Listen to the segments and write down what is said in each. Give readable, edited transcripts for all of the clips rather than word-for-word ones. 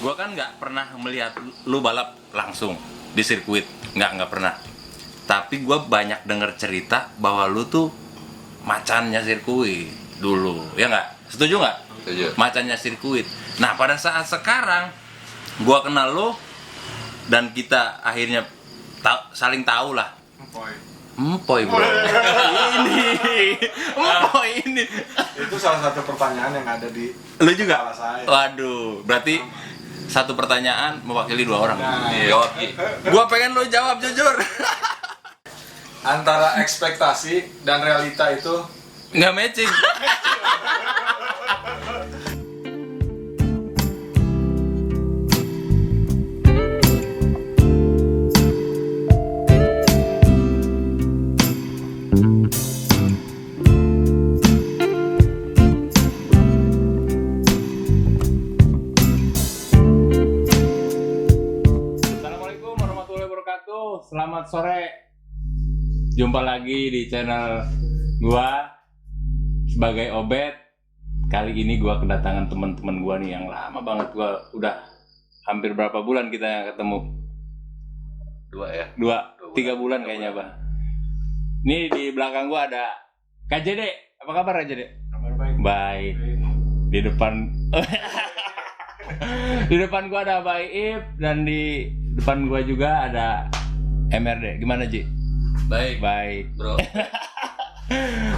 Gua kan nggak pernah melihat lu balap langsung di sirkuit, nggak pernah. Tapi gua banyak denger cerita bahwa lu tuh macannya sirkuit dulu, ya nggak? Setuju nggak? Setuju. Macannya sirkuit. Nah pada saat sekarang gua kenal lu dan kita akhirnya saling tahu lah. Empoy bro. Empoy ini. Itu salah satu pertanyaan yang ada di Lu juga? kepala saya. Waduh, berarti satu pertanyaan mewakili dua orang. Nah. Jawab. Gua pengen lu jawab jujur. Antara ekspektasi dan realita itu Nggak matching. Assalamualaikum warahmatullahi wabarakatuh. Selamat sore. Jumpa lagi di channel gua sebagai Obet. Kali ini gua kedatangan teman-teman gua nih yang lama banget. Gua udah hampir berapa bulan kita ketemu? 3 bulan kayaknya, Bang. Nih di belakang gua ada KJD. Apa kabar KJD? kabar baik. Baik. Di depan di depan gua ada Baik dan di depan gua juga ada MRD. Gimana, Ji? Baik. Bro.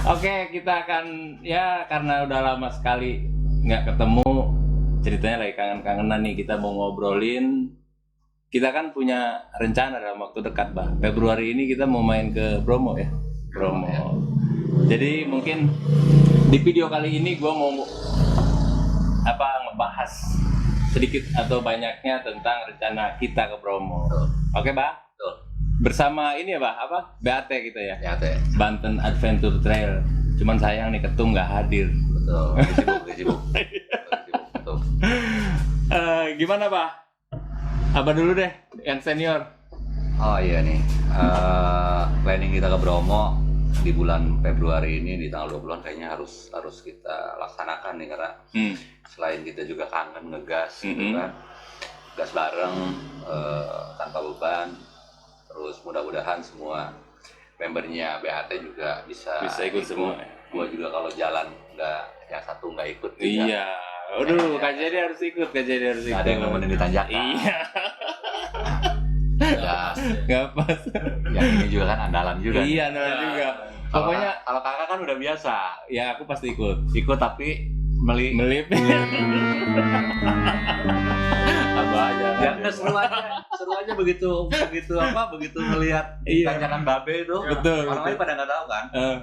Oke, kita akan ya karena udah lama sekali nggak ketemu, ceritanya lagi kangen-kangenan nih. Kita mau ngobrolin. Kita kan punya rencana dalam waktu dekat, Bah. Februari ini kita mau main ke Bromo ya. Bromo. Jadi mungkin di video kali ini gue mau ngebahas sedikit atau banyaknya tentang rencana kita ke Bromo. Oke, Bah? Betul. Bersama ini ya, Bah, BAT kita ya. Ya, teh. Banten Adventure Trail. Cuman sayang nih Ketum nggak hadir. Betul. Sibuk. Betul. Gimana, Pak? Abah dulu deh, yang senior. Oh iya nih. Planning kita ke Bromo di bulan Februari ini di tanggal 20-an kayaknya harus kita laksanakan nih, karena selain kita juga kangen ngegas gitu kan. Gas bareng tanpa beban. Terus mudah-mudahan semua membernya BHT juga bisa ikut semua. Gua juga kalau jalan yang satu nggak ikut juga. Iya. Aduh, KJD harus ikut. Ada yang nemenin di tanjakan. Iya. Ya, Nggak pas. yang ini juga kan andalan juga. Iya, andalan juga. Pokoknya Kalau kakak kan udah biasa ya aku pasti ikut. ikut tapi Melip. Abah aja. ya nggak seru aja begitu melihat Iya. tanjakan Babe itu. Betul. Orang lain pada nggak tahu kan. Eh,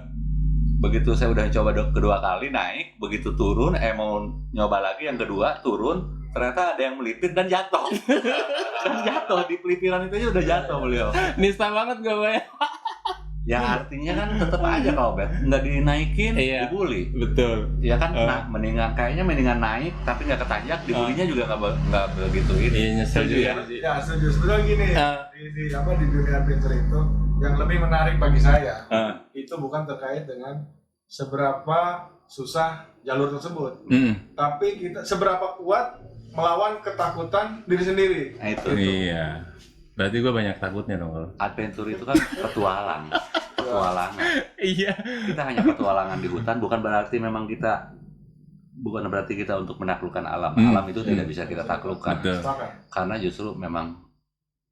Begitu saya udah coba kedua kali naik, begitu turun mau nyoba lagi yang kedua turun, ternyata ada yang melipir dan jatuh. Di pelipiran itu aja udah jatuh beliau. nista banget gue, Bay. Ya artinya kan tetap aja kalau Bet nggak dinaikin, Iya. dibully. Betul. Ya kan, mendingan naik tapi nggak ketanjak, dibulinya juga nggak begitu ini. Iya, nyesel juga sih. ya setuju. Sebetulnya gini, Ah. di dunia adventure itu yang lebih menarik bagi saya Ah. itu bukan terkait dengan seberapa susah jalur tersebut, tapi kita seberapa kuat melawan ketakutan diri sendiri. Nah itu. Iya. Berarti gue banyak takutnya dong kalau. Adventure itu kan petualangan. Iya. Kita hanya petualangan di hutan, bukan berarti kita untuk menaklukkan alam. Alam itu tidak bisa kita taklukkan. Betul. Sepakat. Karena justru memang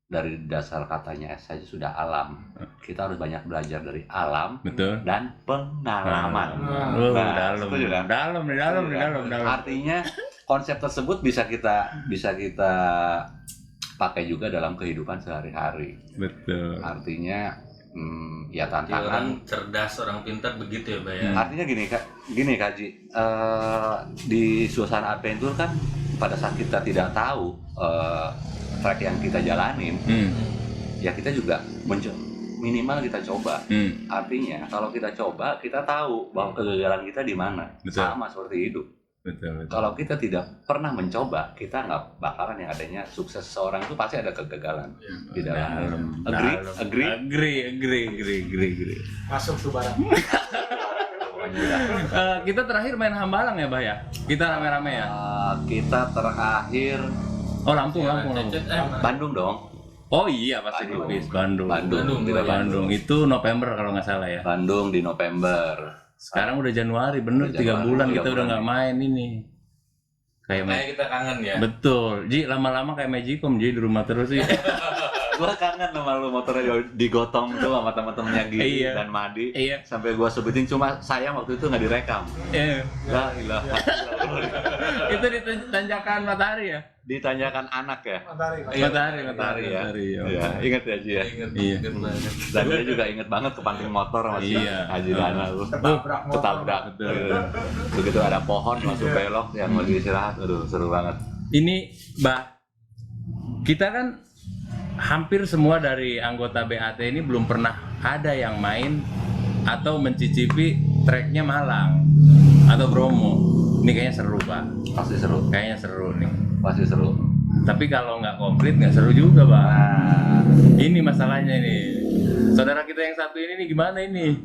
dari dasar katanya saja sudah alam. Kita harus banyak belajar dari alam Betul. dan pengalaman. Dalam. setuju kan? Dalam. Artinya konsep tersebut bisa kita pakai juga dalam kehidupan sehari-hari. Betul. Artinya ya Orang tantangan. cerdas, orang pintar begitu ya, Bay. Artinya gini Kaji, di suasana adventure kan pada saat kita tidak tahu track yang kita jalanin, ya kita juga minimal kita coba. Artinya kalau kita coba, kita tahu bahwa kegagalan kita di mana. Betul. Sama seperti hidup. Betul. Kalau kita tidak pernah mencoba, kita nggak bakalan yang adanya sukses seseorang itu pasti ada kegagalan di dalam. Agree. Masuk tuh barang. Kita terakhir main Hambalang ya, Bah ya? Kita rame-rame ya? Kita terakhir Oh Lampung. Bandung dong. Oh iya pasti Lupis Bandung. Bandung. Itu November kalau nggak salah ya. Bandung di November. Sekarang udah Januari, bener 3 bulan kita udah nggak main ini. Kayak kita kangen ya. Betul, Ji lama-lama kayak Magicom Ji di rumah terus sih. Gua kangen sama lu motornya digotong tuh sama teman-temannya Gigi dan Madi. Iya. Sampai gua sebutin cuma sayang waktu itu nggak direkam. Iya. La ilaha illallah. Itu di tanjakan Matahari ya? Ditanyakan anak ya. Matahari ya. Iya, ingat ya Ji ya. Iya. Dan dia juga inget banget ke parkir motor masih Haji Dana lu. Ketabrak. Begitu ada pohon masuk belok yang lagi istirahat. Aduh, seru banget. Ini, Bah, kita kan hampir semua dari anggota BAT ini belum pernah ada yang main atau mencicipi treknya Malang atau Bromo. Ini kayaknya seru, Pak. Pasti seru. Kayaknya seru nih. Pasti seru. Tapi kalau nggak komplit nggak seru juga, Pak. Nah, Ini masalahnya nih. Saudara kita yang satu ini nih gimana ini?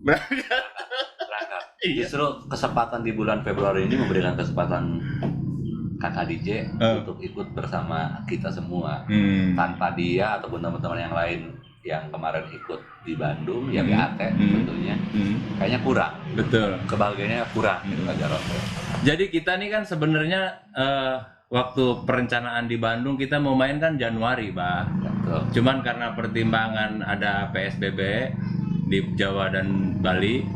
Berangkat. Iya. justru kesempatan di bulan Februari ini memberikan kesempatan Kakak DJ untuk ikut bersama kita semua. Tanpa dia ataupun teman-teman yang lain yang kemarin ikut di Bandung, ya BAT tentunya, kayaknya kurang. Betul. Kebahagiaannya kurang gitu Kak Jarot. Jadi kita nih kan sebenarnya waktu perencanaan di Bandung kita mau main kan Januari, Bah. Betul. Cuman karena pertimbangan ada PSBB di Jawa dan Bali,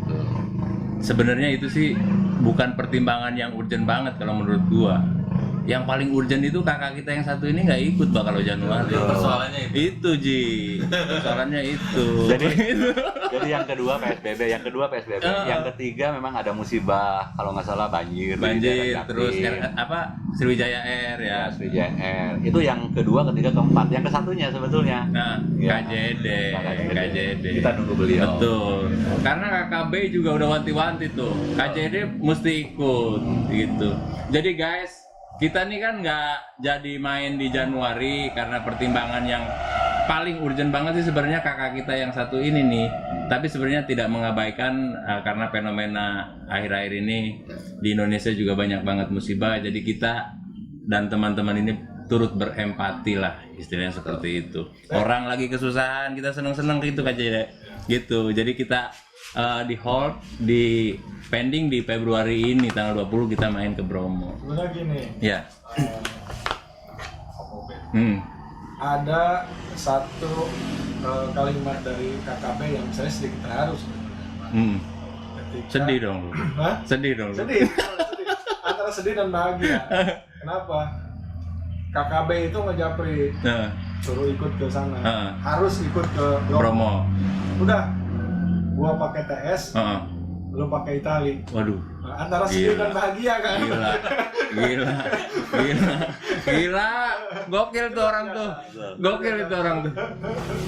sebenarnya itu sih bukan pertimbangan yang urgent banget kalau menurut gua. Yang paling urgent itu kakak kita yang satu ini nggak ikut Bah kalau Januari. Persoalannya Itu Ji, persoalannya itu. Jadi yang kedua PSBB, yang ketiga memang ada musibah, kalau nggak salah banjir terus Sriwijaya Air ya. Sriwijaya Air. Itu yang kedua, ketiga, keempat. Yang kesatunya sebetulnya. Nah, Ya. KJD. Kita nunggu beliau. Betul. Karena KKB juga udah wanti-wanti tuh. KJD mesti ikut gitu. Jadi guys, kita nih kan nggak jadi main di Januari karena pertimbangan yang paling urgent banget sih sebenarnya kakak kita yang satu ini nih. Tapi sebenarnya tidak mengabaikan karena fenomena akhir-akhir ini di Indonesia juga banyak banget musibah. Jadi kita dan teman-teman ini turut berempati lah, istilahnya seperti itu. Orang lagi kesusahan, kita seneng-seneng gitu aja gitu. Jadi kita di hold, di pending di Februari ini tanggal 20 kita main ke Bromo. Sebenarnya gini. Ya. Ada satu kalimat dari KKB yang saya sedikit terharu sebenarnya. Sedih dong lu. Hah? Sedih dong lu. Sedih. Antara sedih dan bahagia. Kenapa? KKB itu ngejapri, suruh ikut ke sana. Harus ikut ke Bromo. Udah, gua pakai TS, lu pakai Itali. Waduh. Antara sedih dan bahagia kan? Gila. Gokil tuh orang tuh.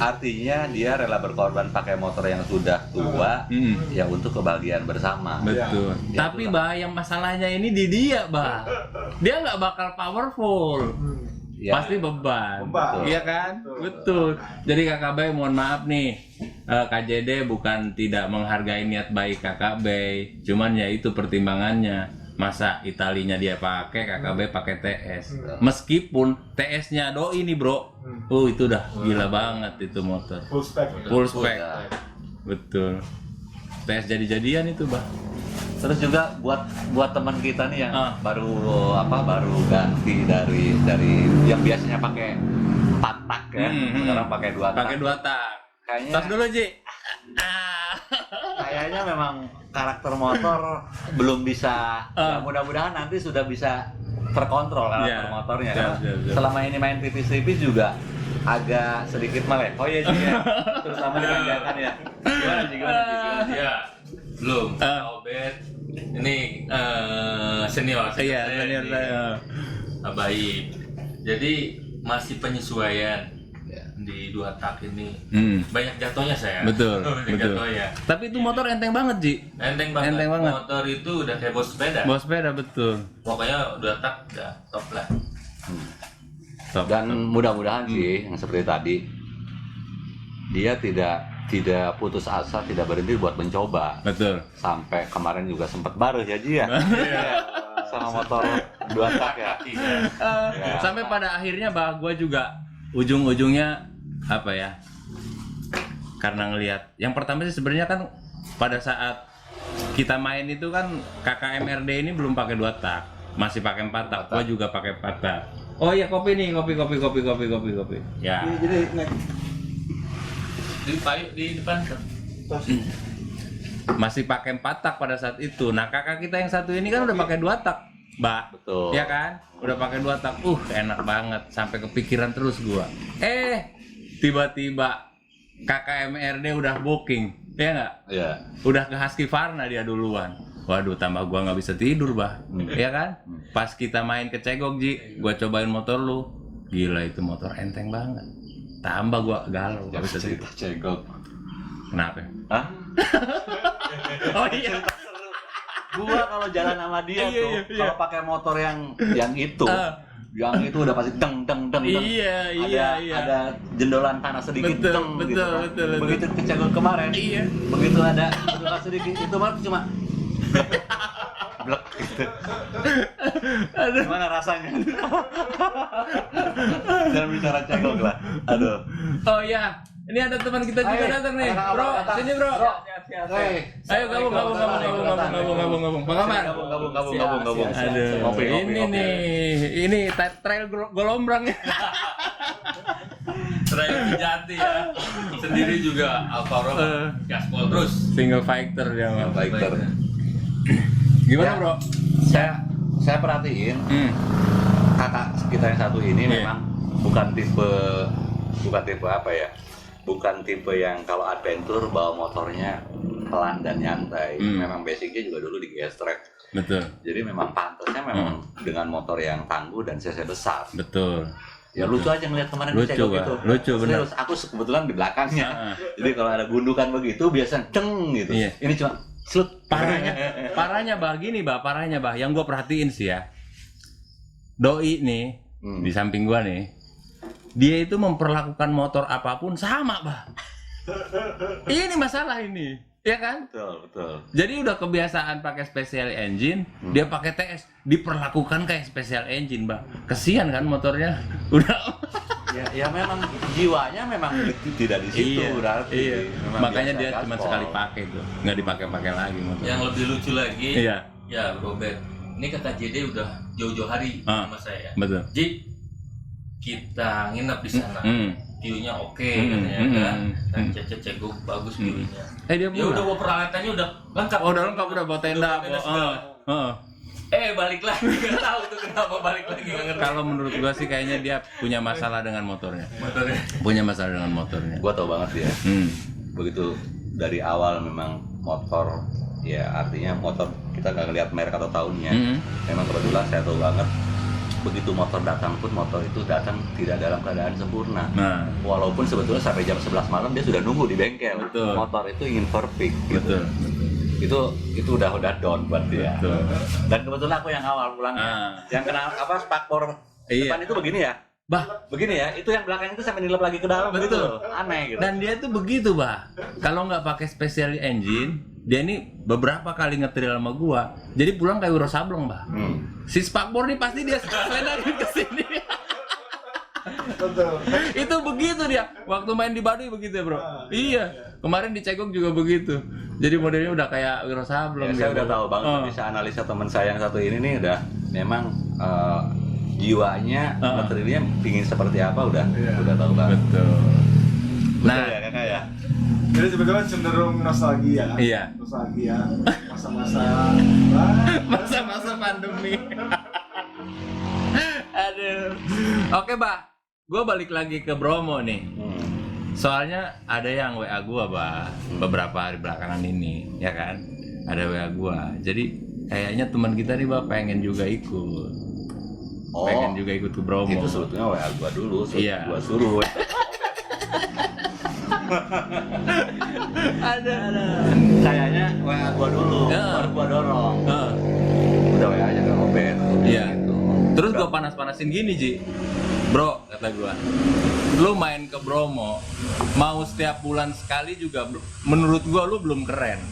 Artinya dia rela berkorban pakai motor yang sudah tua ya untuk kebahagiaan bersama. Betul. Ya, Tapi Bah, yang masalahnya ini di dia, Bah. Dia nggak bakal powerful. Ya. Pasti beban. Betul. Iya kan? Betul. Jadi KKB mohon maaf nih. KJD bukan tidak menghargai niat baik KKB, cuman ya itu pertimbangannya. Masa Italinya dia pakai, KKB pakai TS. Meskipun TS-nya doi nih, Bro. Itu udah gila banget itu motor. Full spec. Betul. TS jadi-jadian itu, Bah. Terus juga buat teman kita nih yang baru ganti dari yang biasanya pakai 4 tak ya, sekarang pakai 2 tak. Pakai 2 tak. Kayaknya Tas dulu, Ji. Kayaknya memang karakter motor belum bisa. Ya, mudah-mudahan nanti sudah bisa terkontrol karakter motornya. Karena selama ini main tipis-tipis juga agak sedikit melehoy ya Ji ya. Terutama di tanjakan ya. Gimana Ji? Ya, belum. Obet. Ini senior. Iya, senior saya. Baik. Jadi masih penyesuaian di 2 tak ini. Banyak jatuhnya saya. Betul. Jatuhnya. Tapi itu motor enteng banget, Ji. Enteng banget. Motor itu udah kayak bawa sepeda. Bawa sepeda, betul. Pokoknya 2 tak udah top lah. Dan mudah-mudahan sih yang seperti tadi dia tidak putus asa, tidak berhenti buat mencoba. Betul. Sampai kemarin juga sempat baru ya Ji ya. sama motor 2 tak ya. Sampai pada akhirnya bah gue juga ujung-ujungnya apa ya? Karena ngelihat yang pertama sih sebenarnya kan pada saat kita main itu kan KKMRD ini belum pakai 2 tak, masih pakai 4 tak. Gue juga pakai 4 tak. Oh iya kopi nih, kopi. Ya. Jadi naik Di depan kan. Masih pakai 4 tak pada saat itu. Nah kakak kita yang satu ini kan udah pakai 2 tak, Mbak. Betul. Ya kan? Udah pakai 2 tak. Enak banget. Sampai kepikiran terus gua. Tiba-tiba KKMRD udah booking, ya nggak? Iya. Udah ke Husqvarna dia duluan. Waduh, tambah gua nggak bisa tidur, bah. Ya kan? Pas kita main ke Cegok, Ji, gua cobain motor lu. Gila itu motor enteng banget. Tambah gua galau, nggak bisa tidur. Cegok. Kenapa? Hah? Oh iya. Gua kalau jalan sama dia Iya, tuh, iya. kalau pakai motor yang itu, yang itu udah pasti deng. Iya. Ada jendolan tanah sedikit, Betul, deng, betul, gitu kan. betul. Begitu ke Cegok kemarin, Iya. begitu ada jendolan sedikit, itu mah cuma blek gitu. Gimana rasanya? Jangan bicara Cegok lah. Aduh. Oh iya. Ini ada teman kita juga datang nih. Bro, sini bro. Ayo gabung. Apa kabar? Gabung. Aduh, Ngopi. ini nih. Ini trail golombrang. Trail Jati ya. Sendiri juga Alfa Romeo. Gaspol terus. Single fighter dia, Bang. Fighter. Gimana, Ya. Bro? Saya perhatiin kakak kita yang satu ini Iya. memang bukan tipe apa ya? Bukan tipe yang kalau adventure bawa motornya pelan dan nyantai. Memang basicnya juga dulu di gestrek. Betul. Jadi memang pantasnya memang dengan motor yang tangguh dan cc besar. Betul. Ya lucu aja ngeliat kemarin Lucu, di Cegok Pak. itu. Lucu, benar. Serius, aku kebetulan di belakangnya. Jadi kalau ada gundukan begitu biasanya ceng gitu. Iya. Ini cuma slut. Parahnya bah gini, bah. Parahnya bah. Yang gua perhatiin sih ya. Doi nih di samping gua nih. Dia itu memperlakukan motor apapun sama, bah. Ini masalah ini, ya kan? Betul. Jadi udah kebiasaan pakai special engine, dia pakai TS, diperlakukan kayak special engine, bah. Kesian kan motornya, udah. Ya memang jiwanya memang tidak di situ berarti. Iya. Memang Makanya biasa dia gaspol. cuma sekali pakai tuh, nggak dipakai-pakai lagi motor. Yang lebih lucu lagi. Iya. Ya, Robert. Ini kakak JD udah jauh-jauh hari sama saya. Betul. Ji, kita nginep di sana. View-nya oke katanya kan. Dan Cegok bagus view-nya. Dia Ya pulang. udah bawa peralatannya udah lengkap. Oh, udah lengkap, udah bawa tenda. segala. Balik lagi, nggak tahu tuh kenapa balik lagi, nggak ngerti. Kalau menurut gua sih kayaknya dia punya masalah dengan motornya. Motornya. Punya masalah dengan motornya. Gua tau banget dia. Hmm. Begitu dari awal memang motor, ya artinya motor kita nggak ngeliat merek atau tahunnya. Memang kebetulan saya tahu banget. Begitu motor datang pun motor itu datang tidak dalam keadaan sempurna. Nah, Walaupun sebetulnya sampai jam 11 malam dia sudah nunggu di bengkel. Betul. Motor itu ingin perfect. Gitu. betul. Itu udah down buat dia. Betul. Dan kebetulan aku yang awal pulangnya. Yang kena spakbor Iya. depan itu begini ya. Bah, Begini ya, itu yang belakang itu sampai nilep lagi ke dalam Betul. gitu. Aneh gitu. dan dia tuh begitu, bah. Kalau nggak pakai special engine, dia ini beberapa kali ngetril sama gua. Jadi pulang kayak Wiro Sableng, bah. Si spakbor nih pasti dia selenarin ke sini. betul. Itu begitu dia. Waktu main di Baduy begitu ya, Bro. Iya. Kemarin di Cegok juga begitu. Jadi modelnya udah kayak Wiro Sableng. Ya, saya udah tahu banget bisa analisa teman saya yang satu ini nih udah memang jiwanya, materialnya pingin seperti apa udah tahu banget. Betul. Nah, ya kakak ya. Jadi sebetulnya cenderung nostalgia. Iya. Nostalgia. Masa-masa. Masa-masa pandemi. Aduh. Oke, Bah. Gue balik lagi ke Bromo nih. Soalnya ada yang WA gua, Bah, beberapa hari belakangan ini, ya kan? Ada WA gua. Jadi kayaknya teman kita nih, Bah, pengen juga ikut. Oh, Pengen juga ikut ke Bromo. itu sebetulnya WA gua dulu, Iya. gua suruh. Ada. Kayaknya WA gua dulu, baru gua dorong. Udah WA aja nggak Obet. Iya. Gitu. Terus gua panas-panasin gini, Ji. Bro, kata gua, lu main ke Bromo, mau setiap bulan sekali juga, menurut gua lu belum keren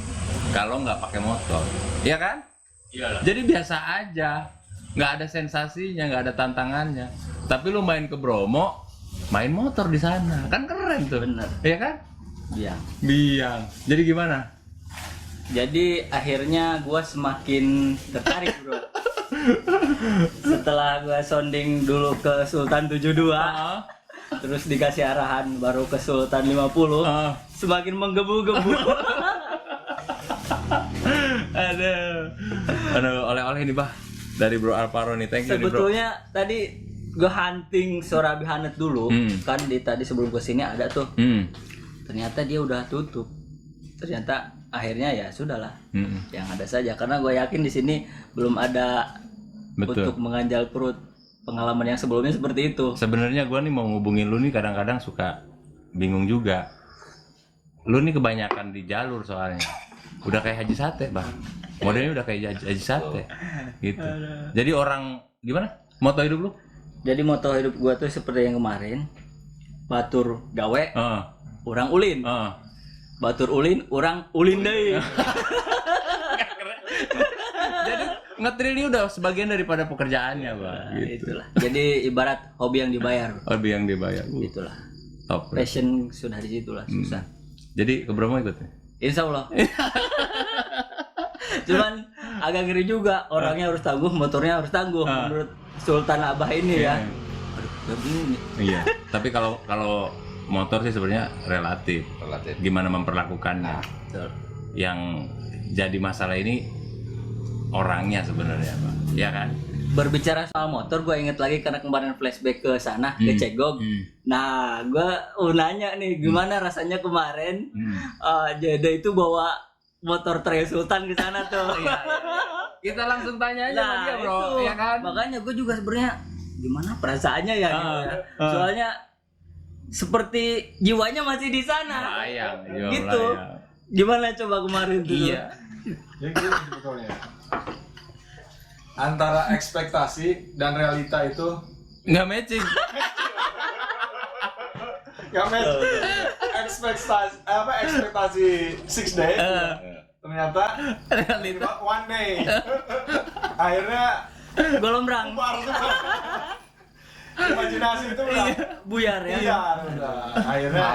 kalau nggak pakai motor, ya kan? Iyalah. Jadi biasa aja, nggak ada sensasinya, nggak ada tantangannya. Tapi lu main ke Bromo, main motor di sana, kan keren tuh. Bener. Iya kan? Iya. Biang. Jadi gimana? Jadi akhirnya gue semakin tertarik bro. Setelah gue sounding dulu ke Sultan 72, terus dikasih arahan baru ke Sultan 50, semakin menggebu-gebu. Aduh, oleh-oleh nih bah dari Bro Alvaro nih, thank you nih, bro. Sebetulnya tadi gue hunting Sorabi Hanet dulu, kan tadi sebelum kesini ada tuh. Ternyata dia udah tutup. Ternyata akhirnya ya sudahlah, yang ada saja. Karena gue yakin di sini belum ada. Betul. Untuk mengganjal perut. Pengalaman yang sebelumnya seperti itu. Sebenarnya gue nih mau ngubungin lu nih, kadang-kadang suka bingung juga. Lu nih kebanyakan di jalur soalnya. Udah kayak Haji Sate bang. Modelnya udah kayak Haji Sate gitu. Jadi orang gimana? Moto hidup lu? Jadi moto hidup gue tuh seperti yang kemarin. Batur gawe, orang ulin. Batur ulin, orang ulin deh. Jadi ngetril ini udah sebagian daripada pekerjaannya bang. Gitu. Itulah. Jadi ibarat hobi yang dibayar. Hobi yang dibayar. Itulah. Top. Passion sudah di situ lah, susah. Jadi ke Bromo ikut ya? Insya Allah. Cuman agak ngeri juga, orangnya harus tangguh, motornya harus tangguh. Menurut Sultan Abah ini ya. Aduh, udah bingung nih. Iya. Tapi kalau motor sih sebenarnya relatif. Gimana memperlakukannya. Yang jadi masalah ini orangnya sebenarnya, Pak. Ya kan? Berbicara soal motor, gue inget lagi karena kemarin flashback ke sana, ke Cegog. Nah, gue nanya nih, gimana rasanya kemarin Jeda itu bawa motor Trail Sultan ke sana tuh. Iya. Kita langsung tanya aja sama dia, bro. Itu. Ya kan? Makanya gue juga sebenarnya gimana perasaannya ya, gitu ya. Soalnya seperti jiwanya masih di sana. Melayang, gitu. melayang. Gimana coba kemarin tuh? Iya. Jadi gini sebetulnya. Antara ekspektasi dan realita itu Nggak matching. nggak match. Ekspektasi 6 day ternyata Realita. one day. Akhirnya Golombrang. bubar semua. Imajinasi itu udah Buyar ya. liar udah. Akhirnya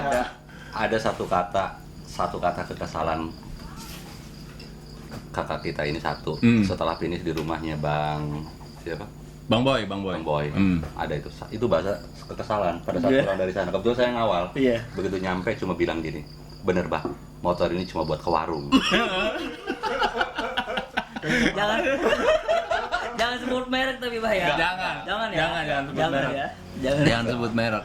Ada satu kata kekesalan kakak kita ini satu. Setelah finish di rumahnya siapa? Bang Boy. Bang Boy. Ada itu bahasa kekesalan pada saat pulang dari sana. Kebetulan saya ngawal. Iya. Begitu nyampe cuma bilang gini, bener bah, motor ini cuma buat ke warung. Jangan sebut merek tapi bah ya. Jangan ya. sebut merek. Ya. Jangan sebut merek.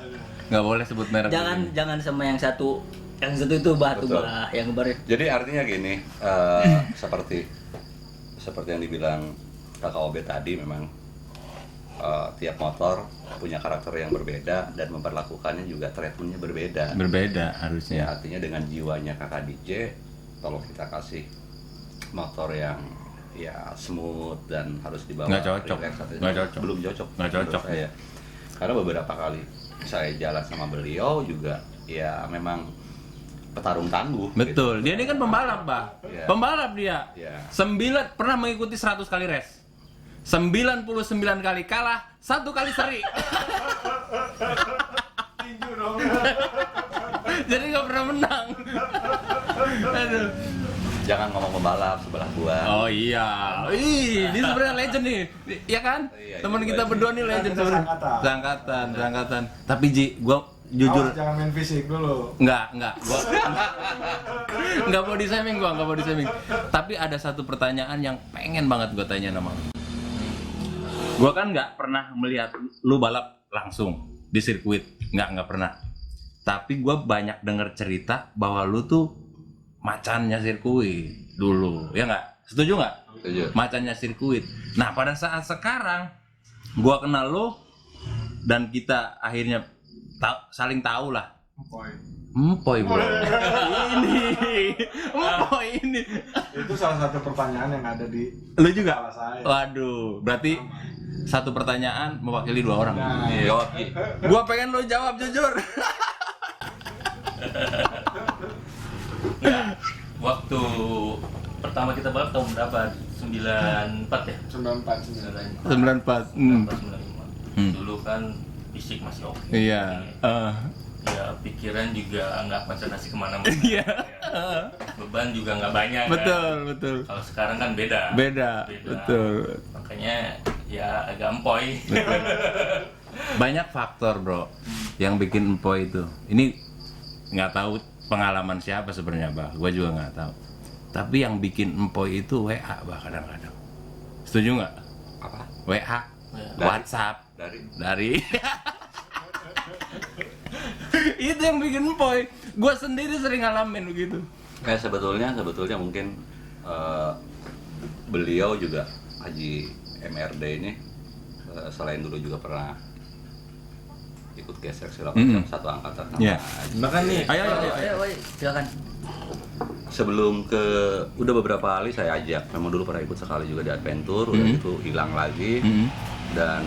Nggak boleh sebut merek. Jangan sama yang satu itu batu Betul. bah yang kemarin. Jadi artinya gini, seperti yang dibilang kakak Obet tadi, memang tiap motor punya karakter yang berbeda dan memperlakukannya juga treatmentnya berbeda. Berbeda harusnya. Ya, artinya dengan jiwanya kakak DJ, kalau kita kasih motor yang ya smooth dan harus dibawa Nggak cocok. relax atau Nggak cocok. belum cocok Nggak cocok. menurut saya. Karena beberapa kali saya jalan sama beliau juga ya memang petarung tangguh. Betul. gitu. Dia ini kan pembalap, Bah. Iya. Pembalap dia. Iya. 9 pernah mengikuti 100 kali race. 99 kali kalah, 1 kali seri. tinju dong. Jadi nggak pernah menang. Aduh. Jangan ngomong pembalap sebelah gua. Oh iya. Ih, dia sebenarnya legend nih. Ya kan? Iya, Teman iya, kita iya. berdua nih legend Kita sebenarnya. Seangkatan. Tapi Ji, gua jujur Awas, jangan main fisik dulu. Enggak. Gua enggak body shaming gua, enggak body shaming. Tapi ada satu pertanyaan yang pengen banget gua tanya sama lu. Gua kan enggak pernah melihat lu balap langsung di sirkuit, enggak pernah. Tapi gua banyak denger cerita bahwa lu tuh macannya sirkuit dulu, ya enggak? Setuju enggak? Setuju. Macannya sirkuit. Nah, pada saat sekarang gua kenal lu dan kita akhirnya saling tahu lah. Empoy bro. Empoy ini. Itu salah satu pertanyaan yang ada di Lu juga? kepala saya. Waduh, berarti satu pertanyaan mewakili 2 orang. Nah, Jawab Ki. Gua pengen lu jawab jujur. Waktu pertama kita balap tahun berapa? 94 ya? 94. 94. 95. Dulu kan fisik masih oke. Iya. Ya pikiran juga nggak konsentrasi kemana-mana. Iya. Beban juga nggak banyak. Betul, kan? betul. Kalau sekarang kan beda. Beda. Betul. Makanya ya agak empoy. Banyak faktor, Bro, yang bikin empoy itu. Ini nggak tahu pengalaman siapa sebenarnya, Bah. Gue juga nggak tahu. Tapi yang bikin empoy itu WA, Bah, kadang-kadang. Setuju nggak? Apa? WA, WhatsApp, dari. Itu yang bikin empoy. Gue sendiri sering ngalamin begitu. Sebetulnya mungkin beliau juga Haji MRD ini selain dulu juga pernah ikut gesek segala macam satu angkatan sama Iya. Haji. Bahkan nih, Ayo. Silakan. Sebelum udah beberapa kali saya ajak, memang dulu pernah ikut sekali juga di adventure, udah itu hilang lagi dan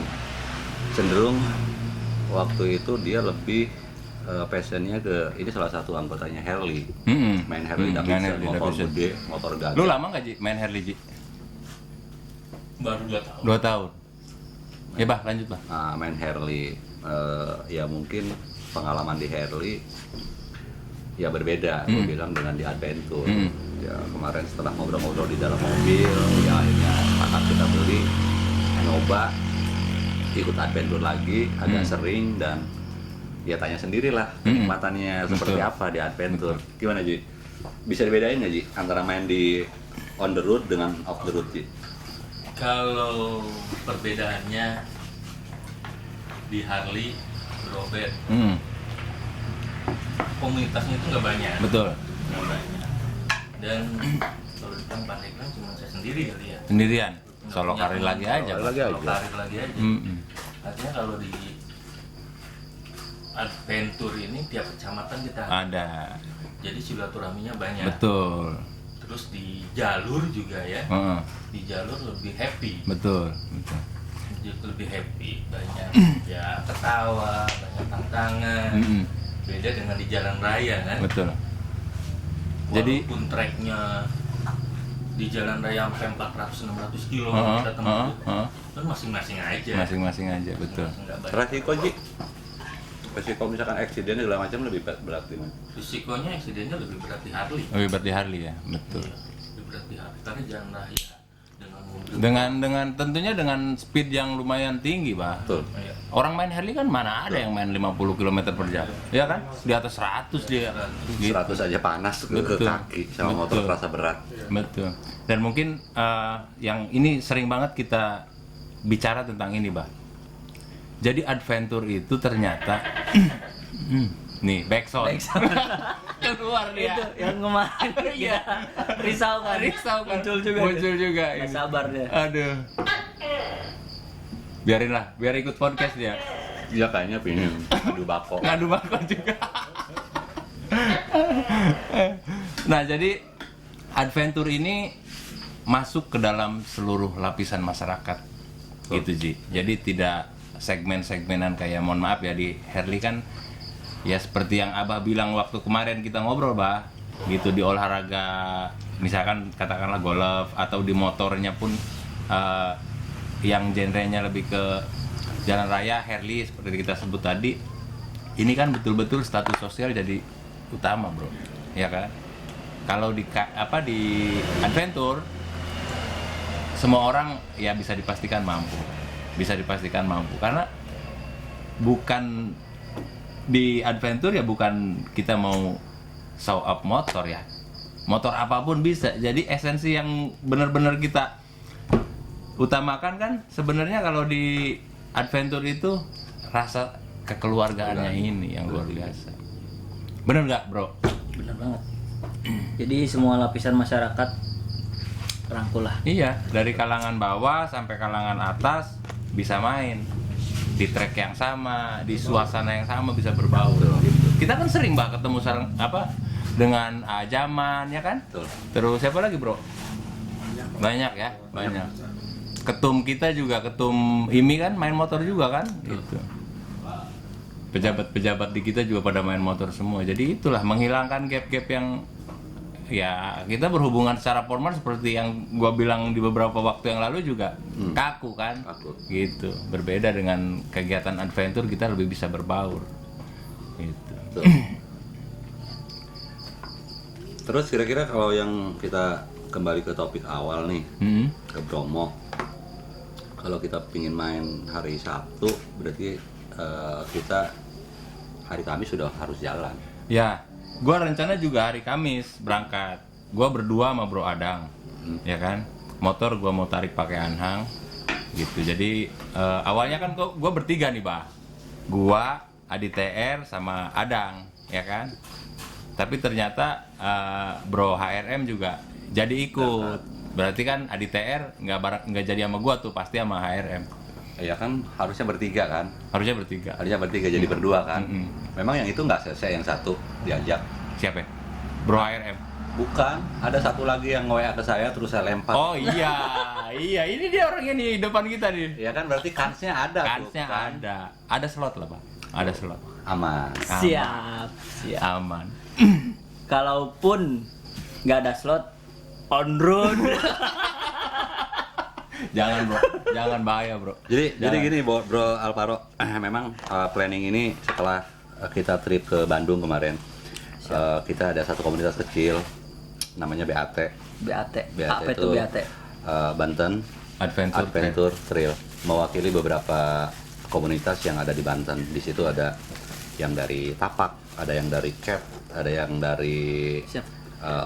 cenderung waktu itu dia lebih passionnya ke ini salah satu anggotanya Harley, main Harley Davidson, motor gede, motor gagah. Lu lama nggak, Ji, main Harley, Ji? baru 2 tahun. 2 tahun. Ya, Bah, lanjut, Bah. Nah, main Harley, ya mungkin pengalaman di Harley ya berbeda, gue bilang dengan di adventure. Ya kemarin setelah ngobrol-ngobrol di dalam mobil, ya akhirnya sepakat kita beli, nyoba, ikut adventure lagi, agak sering dan ya tanya sendirilah kenikmatannya seperti Betul. apa di adventure. Gimana, Ji? Bisa dibedain nggak, Ji, antara main di on the road dengan off the road, Ji? Kalau perbedaannya di Harley, Robert, komunitasnya itu nggak banyak. Betul. Nggak banyak. Dan kalau di Pandeglang cuma saya sendiri kali ya. Sendirian. Nggak Solo punya karir teman. lagi aja, Bah. Solo karir lagi aja. Mm-mm. Artinya kalau di adventure ini tiap kecamatan kita Ada. jadi silaturahminya banyak. Betul. Terus di jalur juga ya, Heeh. di jalur lebih happy. Betul. Lebih happy, banyak ya ketawa, banyak tantangan. Beda dengan di jalan raya kan. Betul. Jadi Walaupun treknya di jalan raya sampai 400-600 kilo Heeh, kita tempuh, heeh. kan masing-masing aja. masing-masing aja, betul. Nggak banyak. Resiko, Ji? Resiko misalkan eksiden segala macam lebih berat di mana? Risikonya eksidennya lebih berat di Harley. Lebih berarti Harley ya, betul. Iya, lebih berat di Harley karena jalan raya dengan mobil. Dengan tentunya dengan speed yang lumayan tinggi, Bah. Betul. Iya. Orang main Harley kan mana ada yang main 50 km per jam, ya kan? Di atas 100 dia. Gitu. 100 aja panas ke Betul. kaki sama motor Betul. terasa berat. Betul. Dan mungkin yang ini sering banget kita bicara tentang ini, Bah. Jadi adventure itu ternyata nih backsound keluar dia. Itu yang kemarin Iya. risau kan muncul juga ini. nggak sabar dia. Aduh. Biar ikut podcast dia. Iya kayaknya pengen adu bako. Ngadu bako juga. Nah, jadi adventure ini masuk ke dalam seluruh lapisan masyarakat. Gitu, Ji. Jadi tidak segmen-segmenan kayak, mohon maaf ya, di Harley kan ya seperti yang Abah bilang waktu kemarin kita ngobrol, Bah. Gitu, di olahraga misalkan katakanlah golf atau di motornya pun yang genrenya lebih ke jalan raya, Harley seperti kita sebut tadi. Ini kan betul-betul status sosial jadi utama, Bro. Ya kan? Kalau di adventure semua orang ya bisa dipastikan mampu karena bukan di adventure ya, bukan kita mau show up motor ya, motor apapun bisa. Jadi esensi yang benar-benar kita utamakan kan sebenarnya kalau di adventure itu rasa kekeluargaannya ini yang luar biasa. Bener nggak, Bro? Benar banget. Jadi semua lapisan masyarakat rangkul lah. Iya, dari kalangan bawah sampai kalangan atas bisa main di trek yang sama, di suasana yang sama, bisa berbaur. Kita kan sering Mbak ketemu dengan Jaman ya kan? Betul. Terus siapa lagi, Bro? Banyak ya, banyak. Ketum kita juga, ketum IMI kan main motor juga kan? Gitu. Pejabat-pejabat di kita juga pada main motor semua. Jadi itulah menghilangkan gap-gap yang ya kita berhubungan secara formal seperti yang gua bilang di beberapa waktu yang lalu juga kaku kan, gitu. Berbeda dengan kegiatan adventure, kita lebih bisa berbaur, gitu. Terus kira-kira kalau yang kita kembali ke topik awal nih, ke Bromo, kalau kita pingin main hari Sabtu, berarti kita hari Kamis sudah harus jalan. Ya, gua rencana juga hari Kamis berangkat. Gua berdua sama Bro Adang, ya kan. Motor gua mau tarik pakai Anhang, gitu. Jadi awalnya kan gua bertiga nih, Bah. Gua, Adi TR sama Adang, ya kan. Tapi ternyata Bro HRM juga jadi ikut. Berarti kan Adi TR nggak jadi sama gua tuh, pasti sama HRM. Ya kan harusnya bertiga kan? Harusnya bertiga. Harusnya bertiga jadi berdua kan? Memang yang itu nggak selesai, yang satu diajak. Siapa? Ya? Bro HRM. Bukan, ada satu lagi yang nge-WA ke saya terus saya lempar. Oh iya, iya ini dia orangnya nih depan kita nih. Ya kan berarti kansnya ada. Kansnya tuh, kan? ada slot lah Pak, ada slot. Aman. Siap. Aman. Kalaupun nggak ada slot, on road. Jangan bro, jangan bahaya bro. Jadi gini Bro Alvaro, memang planning ini setelah kita trip ke Bandung kemarin, kita ada satu komunitas kecil namanya BAT. Apa itu BAT? Banten Adventure Trail, mewakili beberapa komunitas yang ada di Banten. Di situ ada yang dari Tapak, ada yang dari Cat, ada yang dari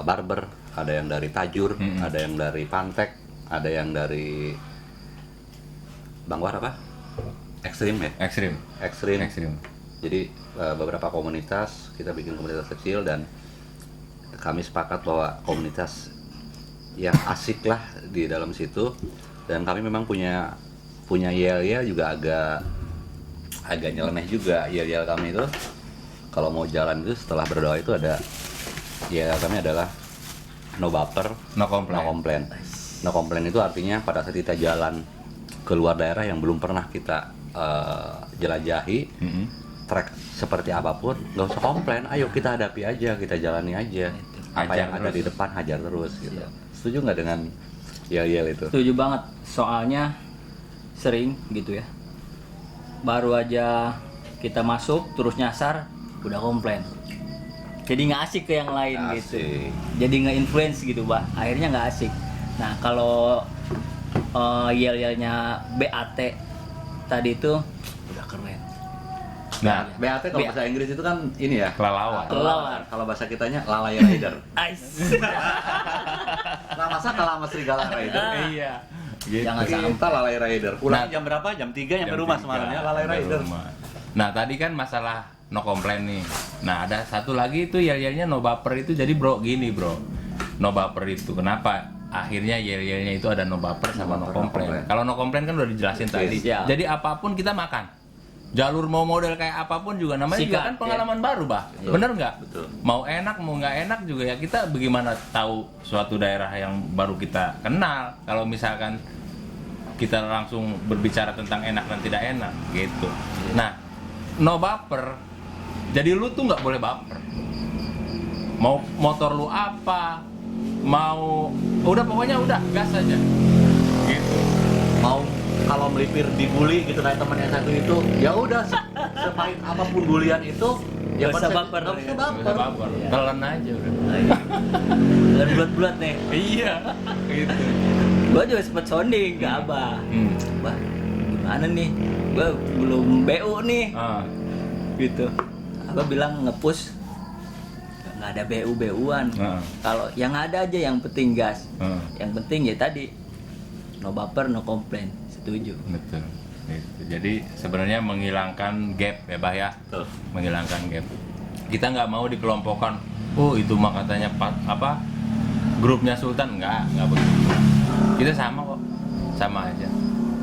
Barber, ada yang dari Tajur, ada yang dari Pantek, ada yang dari Bangwar apa? Ekstrim ya? Ekstrim. Jadi beberapa komunitas, kita bikin komunitas kecil dan kami sepakat bahwa komunitas yang asik lah di dalam situ. Dan kami memang punya yel-yel juga agak nyeleneh juga. Yel-yel kami itu kalau mau jalan itu setelah berdoa itu ada yel kami adalah no baper, no complain. No complain itu artinya pada saat kita jalan ke luar daerah yang belum pernah kita jelajahi, trek seperti apapun, nggak usah komplain. Ayo kita hadapi aja, kita jalani aja. Apa yang ada di depan hajar terus gitu. Setuju nggak dengan yel-yel itu? Setuju banget. Soalnya sering gitu ya. Baru aja kita masuk terus nyasar udah komplain. Jadi nggak asik ke yang lain gitu. Jadi nggak influence gitu bah. Akhirnya nggak asik. Nah kalau yel-yelnya BAT tadi itu udah keren. Nah, BAT kalau bahasa Inggris itu kan ini ya, kelelawar. Kalau bahasa kitanya lalai rider. Nah, masa kalah sama serigala rider? Iya. Gitu. Jangan sampai lalai rider. Pulang jam berapa? Jam 3 nyampe rumah semalamnya lalai rider. Nah, tadi kan masalah no complain nih. Nah, ada satu lagi itu yel-yelnya no baper itu. Jadi bro, gini bro, no baper itu kenapa? Akhirnya yel-yelnya itu ada no baper sama no complain. Kalau no complain kan udah dijelasin tadi. Jadi apapun kita makan. Jalur mau model kayak apapun juga namanya juga kan pengalaman baru bah. Bener nggak? Mau enak mau nggak enak juga ya kita bagaimana tahu suatu daerah yang baru kita kenal. Kalau misalkan kita langsung berbicara tentang enak dan tidak enak gitu. Nah, no baper. Jadi lu tuh nggak boleh baper. Mau motor lu apa? Mau udah pokoknya udah gas aja. Gitu. Mau kalau melipir dibully gitu kayak teman yang satu itu, ya udah sepahit apapun bulian itu ya Gak usah baper. Telan aja udah. Telan bulat-bulat nih. Iya. Gitu. Gua juga sempet sounding ke Abah. Bah, gimana nih? Gua belum BU nih. Gitu. Abah bilang nge-push nggak ada BU-BU-an. Kalau yang ada aja yang penting gas. Yang penting ya tadi no baper, no complain. Setuju. Betul. Gitu. Jadi sebenarnya menghilangkan gap ya bah ya. Menghilangkan gap. Kita nggak mau dikelompokkan. Oh itu mah katanya apa? Grupnya Sultan nggak begitu. Kita sama kok, sama aja.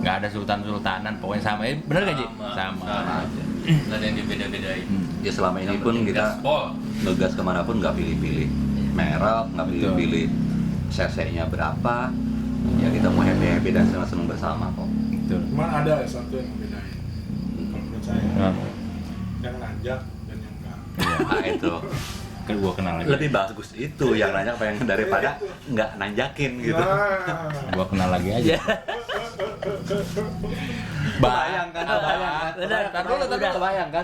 Nggak ada sultanan, pokoknya sama. Bener nggak Ji? Sama aja. Nggak ada yang dibeda-bedain. Ya selama ini pun kita ngegas kemanapun nggak pilih-pilih merek, nggak pilih-pilih cc-nya berapa. Ya kita mau happy dan senang-senang bersama kok. Betul. Cuman ada satu yang membedain kalau menurut saya, yang nanjak dan yang enggak. Nah itu gua kenal lagi. Lebih bagus itu yang nanjak pengen daripada nggak nanjakin gitu. Nah, Gua kenal lagi aja. Kebayang kan?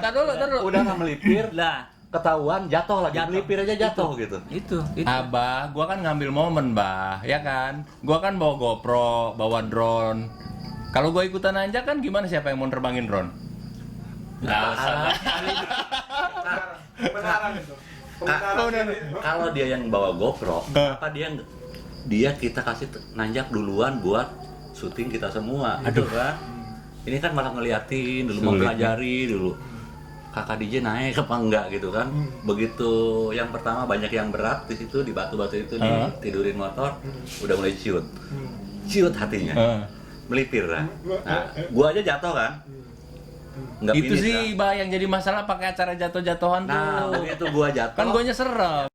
Tar dulu. Udah nggak melipir, Lah, ketahuan jatuh lagi. Jatuh. Melipir aja jatuh gitu. itu. Abah, gua kan ngambil momen, Bah, ya kan? Gua kan bawa GoPro, bawa drone. Kalau gua ikutan nanjak kan gimana, siapa yang mau nerbangin drone? kebenaran itu. Kebenaran ini. Kalau dia yang bawa GoPro, apa dia kita kasih nanjak duluan buat syuting kita semua. Aduh kan. Ini kan malah ngeliatin dulu, mempelajari dulu. Kakak DJ naik apa enggak gitu kan. Begitu yang pertama banyak yang berat di situ, di batu-batu itu ditidurin motor, udah mulai ciut. Ciut hatinya. Melipir lah. Nah, gua aja jatuh kan. Nggak Itu finish, sih, kan. Bah, yang jadi masalah pakai acara jatuh-jatuhan Nah, tuh. begitu gua jatuh. Kan guanya serem.